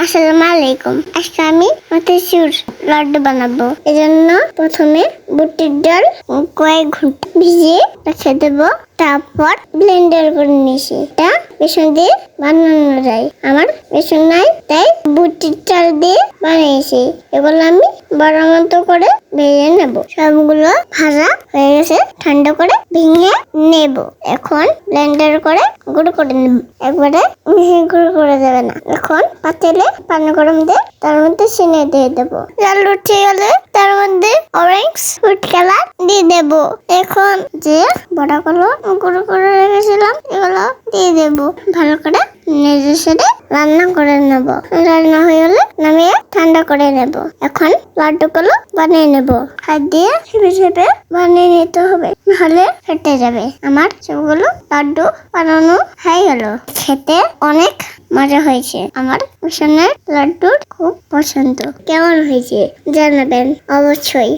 আসসালামু আলাইকুম। আজকে আমি মতিচুর লাড্ডু বানাবো। এজন্য প্রথমে বুটের ডাল কয়েক ঘন্টা ভিজিয়ে রেখে দেবো। তারপর ব্লেন্ডার করে নিয়েছি। এটা বেসন দিয়ে বানানো যায়। আমার বেসন নাই, তাই বুটের ডাল দিয়ে বানিয়েছি। এগুলো আমি বড় মতো করে ভেজে নেব। সবগুলো ভাজা হয়ে গেছে, ঠান্ডা করে ভেঙে নেব। এখন ব্লেন্ডার করে গুঁড়ো করে নেব। একবারে মিহি গুঁড়ো করে দেবে না। এখন পাতিলে পানি গরম দিয়ে তার মধ্যে চিনি দিয়ে দেবো। জাল উঠে গেলে তার মধ্যে অরেঞ্জ ফুড কালার দিয়ে দেবো। এখন যে বড়াগুলো গুঁড়ো করে রেখেছিলাম এগুলো দিয়ে দেবো। ভালো করে নেড়ে চেড়ে রান্না করে নেব। রান্না হয়ে গেলে নামিয়ে ঠান্ডা করে নেব। এখন লাড্ডুগুলো বানিয়ে নেব। হাত দিয়ে চেপে চেপে বানিয়ে নিতে হবে, নাহলে ফেটে যাবে। আমার সবগুলো লাড্ডু বানানো হয়ে গেল। খেতে অনেক মজা হয়েছে। আমার বেসনের লাড্ডুর খুব পছন্দ। কেমন হয়েছে জানাবেন অবশ্যই।